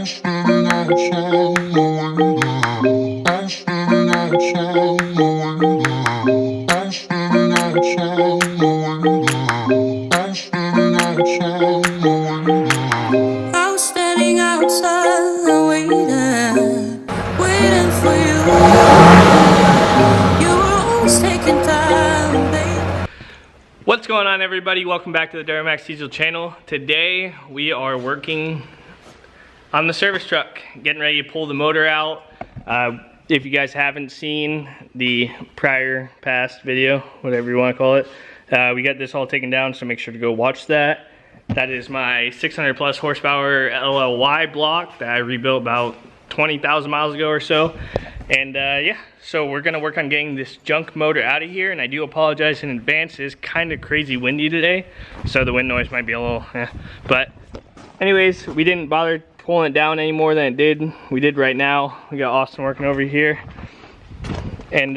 What's going on, everybody? Welcome back to the Duramax diesel channel. Today we are working on the service truck, getting ready to pull the motor out. If you guys haven't seen the past video, whatever you want to call it, we got this all taken down, so make sure to go watch that. That is my 600 plus horsepower LLY block that I rebuilt about 20,000 miles ago or so. And yeah, so we're gonna work on getting this junk motor out of here, and I do apologize in advance. It is kind of crazy windy today, so the wind noise might be a little but anyways, we didn't bother pulling it down any more than it did. We did right now. We got Austin working over here, and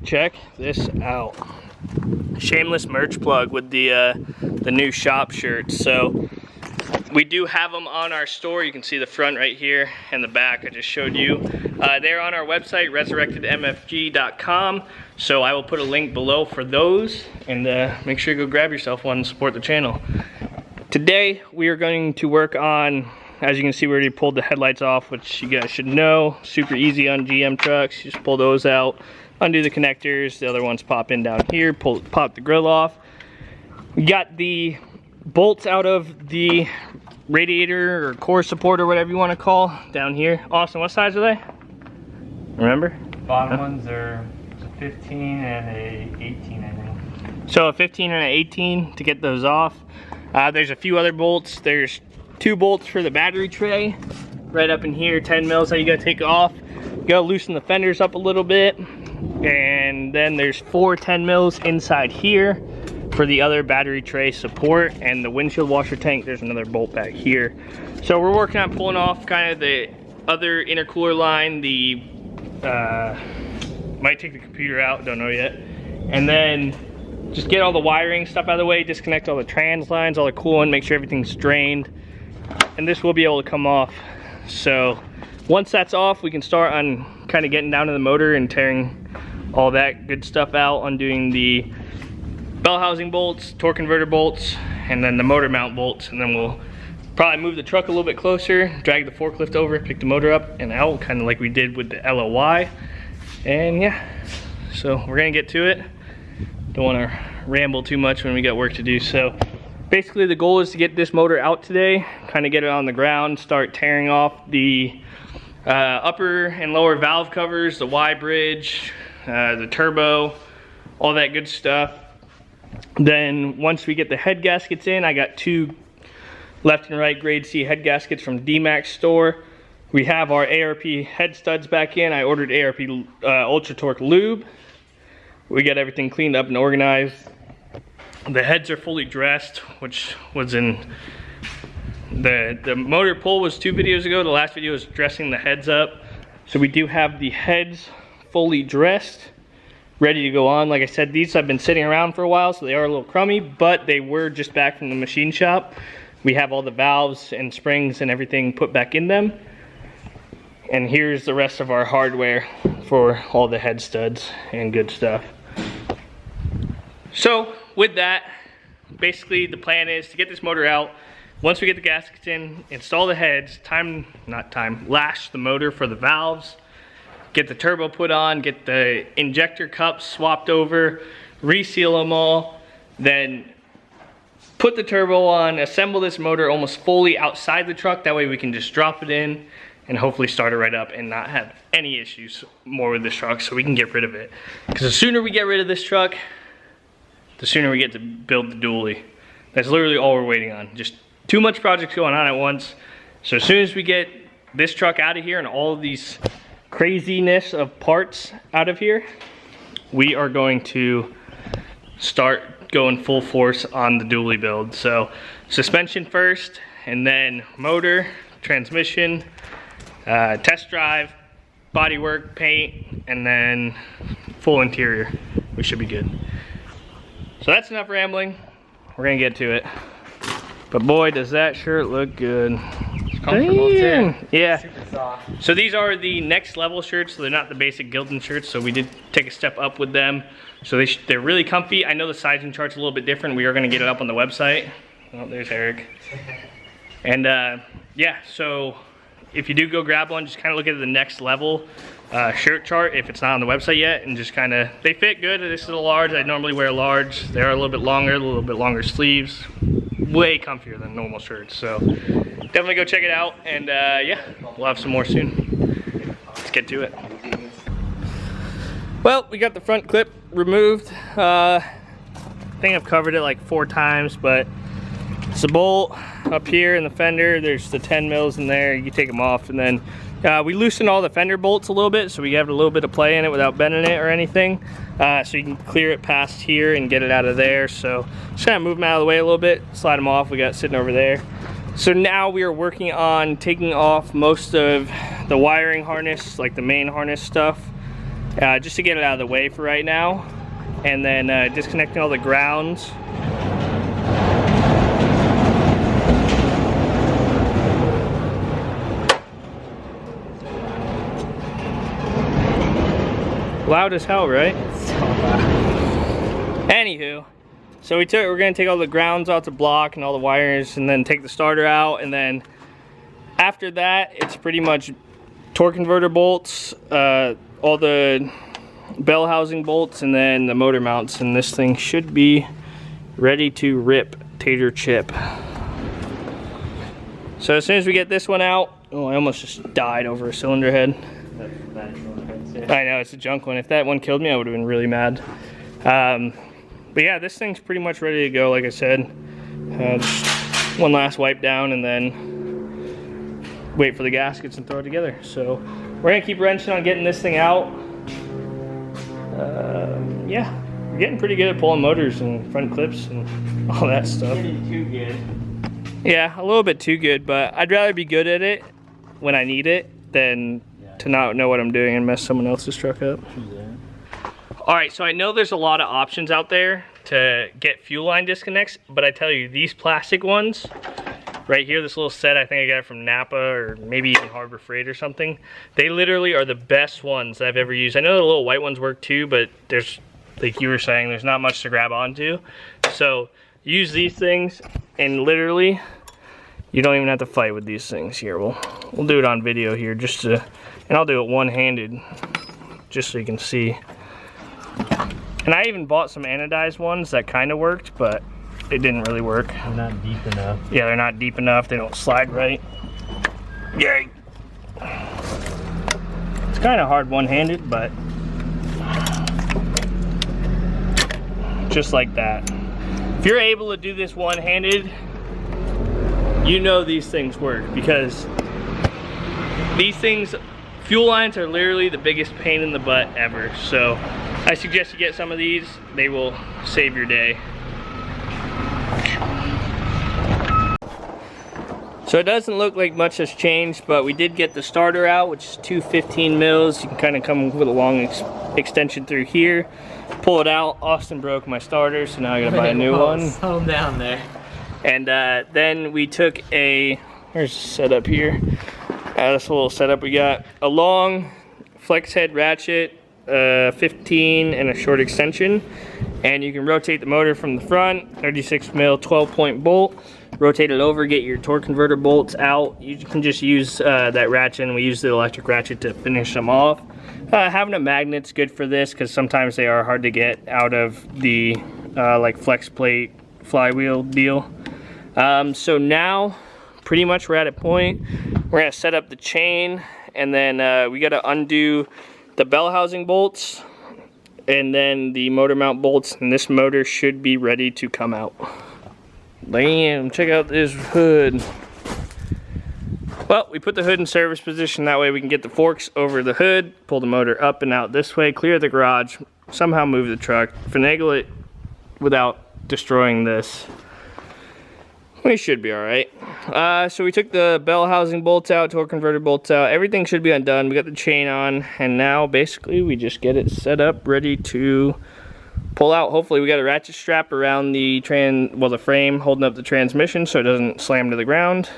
check this out. Shameless merch plug with the new shop shirts. So we do have them on our store. You can see the front right here and the back I just showed you. They're on our website, resurrecteddmfg.com. So I will put a link below for those, and make sure you go grab yourself one and support the channel. Today we are going to work on, as you can see, we already pulled the headlights off, which you guys should know. Super easy on GM trucks. You just pull those out, undo the connectors. The other ones pop in down here, pop the grill off. We got the bolts out of the radiator or core support or whatever you want to call down here. Austin, what size are they? Remember? Bottom ones are a 15 and a 18, I think. So a 15 and an 18 to get those off. There's a few other bolts. There's 2 bolts for the battery tray right up in here, 10 mils that you gotta take off. You gotta loosen the fenders up a little bit. And then there's 4 10 mils inside here for the other battery tray support, and the windshield washer tank, there's another bolt back here. So we're working on pulling off kind of the other intercooler line. The might take the computer out, don't know yet. And then just get all the wiring stuff out of the way, disconnect all the trans lines, all the coolant, make sure everything's drained, and this will be able to come off. So once that's off, we can start on kind of getting down to the motor and tearing all that good stuff out, undoing the bell housing bolts, torque converter bolts, and then the motor mount bolts. And then we'll probably move the truck a little bit closer, drag the forklift over, pick the motor up and out, kind of like we did with the LOY. And yeah, so we're gonna get to it. Don't want to ramble too much when we got work to do. So basically the goal is to get this motor out today, kind of get it on the ground, start tearing off the upper and lower valve covers, the Y bridge, the turbo, all that good stuff. Then once we get the head gaskets in, I got 2 left and right grade C head gaskets from Dmax Store. We have our ARP head studs back in. I ordered ARP Ultra Torque lube. We got everything cleaned up and organized. The heads are fully dressed, which was in the motor pull was 2 videos ago. The last video was dressing the heads up. So we do have the heads fully dressed, ready to go on. Like I said, these have been sitting around for a while, so they are a little crummy, but they were just back from the machine shop. We have all the valves and springs and everything put back in them. And here's the rest of our hardware for all the head studs and good stuff. So with that, basically the plan is to get this motor out. Once we get the gaskets in, install the heads, lash the motor for the valves, get the turbo put on, get the injector cups swapped over, reseal them all, then put the turbo on, assemble this motor almost fully outside the truck. That way we can just drop it in and hopefully start it right up and not have any issues more with this truck, so we can get rid of it. Because the sooner we get rid of this truck, the sooner we get to build the dually. That's literally all we're waiting on. Just too much projects going on at once. So as soon as we get this truck out of here and all of these craziness of parts out of here, we are going to start going full force on the dually build. So suspension first, and then motor, transmission, test drive, bodywork, paint, and then full interior. We should be good. So that's enough rambling. We're gonna get to it. But boy, does that shirt look good. It's comfortable too. Yeah. Super soft. So these are the next level shirts, so they're not the basic Gildan shirts, so we did take a step up with them. So they're really comfy. I know the sizing chart's a little bit different. We are gonna get it up on the website. Oh, there's Eric. And yeah, so if you do go grab one, just kind of look at the next level shirt chart if it's not on the website yet, and just kind of, they fit good. This is a large. I normally wear a large. They are a little bit longer sleeves, way comfier than normal shirts. So definitely go check it out, and yeah, we'll have some more soon. Let's get to it. Well, we got the front clip removed. I think I've covered it like 4 times, but it's a bolt up here in the fender. There's the 10 mils in there. You can take them off, and then we loosened all the fender bolts a little bit, so we have a little bit of play in it without bending it or anything. So you can clear it past here and get it out of there. So just kind of move them out of the way a little bit, slide them off. We got it sitting over there. So now we are working on taking off most of the wiring harness, like the main harness stuff, just to get it out of the way for right now. And then disconnecting all the grounds. Loud as hell, right? So loud. Anywho, so we're gonna take all the grounds off the block and all the wires, and then take the starter out, and then after that, it's pretty much torque converter bolts, all the bell housing bolts, and then the motor mounts, and this thing should be ready to rip tater chip. So as soon as we get this one out, oh, I almost just died over a cylinder head. I know, it's a junk one. If that one killed me, I would have been really mad. But yeah, this thing's pretty much ready to go, like I said. Just one last wipe down, and then wait for the gaskets and throw it together. So we're gonna keep wrenching on getting this thing out. Yeah, we're getting pretty good at pulling motors and front clips and all that stuff. Getting too good. Yeah, a little bit too good, but I'd rather be good at it when I need it than to not know what I'm doing and mess someone else's truck up. All right, so I know there's a lot of options out there to get fuel line disconnects, but I tell you, these plastic ones right here, this little set, I think I got it from Napa or maybe even Harbor Freight or something. They literally are the best ones I've ever used. I know the little white ones work too, but there's, like you were saying, there's not much to grab onto. So use these things, and literally, you don't even have to fight with these things here. We'll do it on video here just to, and I'll do it one-handed just so you can see. And I even bought some anodized ones that kind of worked, but it didn't really work. They're not deep enough. Yeah, they're not deep enough. They don't slide right. Yay. It's kind of hard one-handed, but just like that. If you're able to do this one-handed, you know these things work, because these things, fuel lines are literally the biggest pain in the butt ever. So I suggest you get some of these. They will save your day. So it doesn't look like much has changed, but we did get the starter out, which is 2 15 mils. You can kind of come with a long extension through here. Pull it out. Austin broke my starter, so now I gotta buy a new one. Slow down there. And then we took a, here's the setup here. This little setup, we got a long flex head ratchet, 15 and a short extension. And you can rotate the motor from the front, 36 mil 12-point bolt. Rotate it over, get your torque converter bolts out. You can just use that ratchet, and we use the electric ratchet to finish them off. Having a magnet's good for this, because sometimes they are hard to get out of the like flex plate flywheel deal. So now pretty much we're at a point. We're gonna set up the chain, and then we gotta undo the bell housing bolts and then the motor mount bolts, and this motor should be ready to come out. Damn, check out this hood. Well, we put the hood in service position, that way we can get the forks over the hood, pull the motor up and out this way, clear the garage, somehow move the truck, finagle it without destroying this. We should be all right. So we took the bell housing bolts out, torque converter bolts out. Everything should be undone. We got the chain on, and now basically we just get it set up, ready to pull out. Hopefully we got a ratchet strap around the the frame holding up the transmission so it doesn't slam to the ground.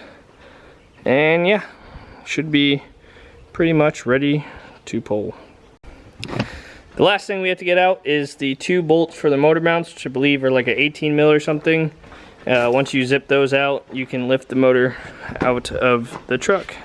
And yeah, should be pretty much ready to pull. The last thing we have to get out is the 2 bolts for the motor mounts, which I believe are like an 18 mil or something. Once you zip those out, you can lift the motor out of the truck.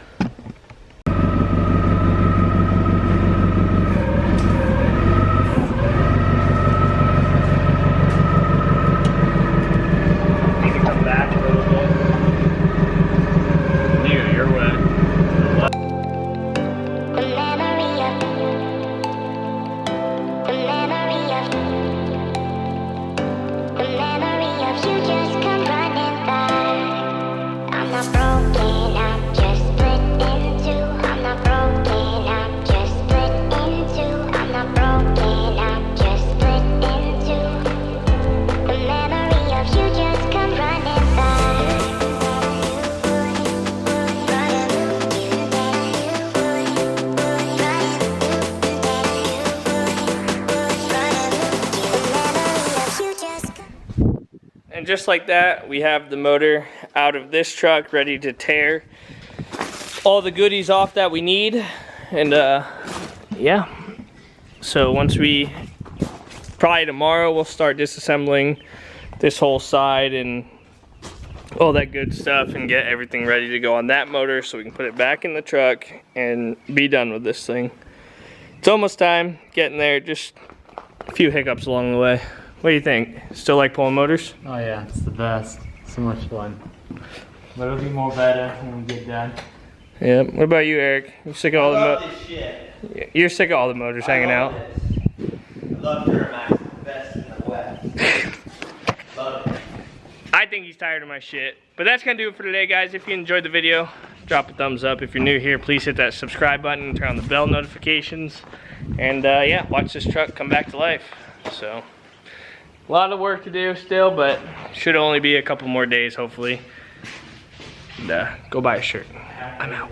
And just like that, we have the motor out of this truck ready to tear all the goodies off that we need. And yeah, so once we, probably tomorrow, we'll start disassembling this whole side and all that good stuff and get everything ready to go on that motor so we can put it back in the truck and be done with this thing. It's almost time, getting there, just a few hiccups along the way. What do you think? Still like pulling motors? Oh yeah, it's the best. So much fun. But it'll be more better when we get done. Yeah. What about you, Eric? You sick of all this shit. You're sick of all the motors hanging out. I love Duramax, the best in the West. Love it. I think he's tired of my shit. But that's gonna do it for today, guys. If you enjoyed the video, drop a thumbs up. If you're new here, please hit that subscribe button and turn on the bell notifications. And yeah, watch this truck come back to life. So, a lot of work to do still, but should only be a couple more days, hopefully. And go buy a shirt. I'm out.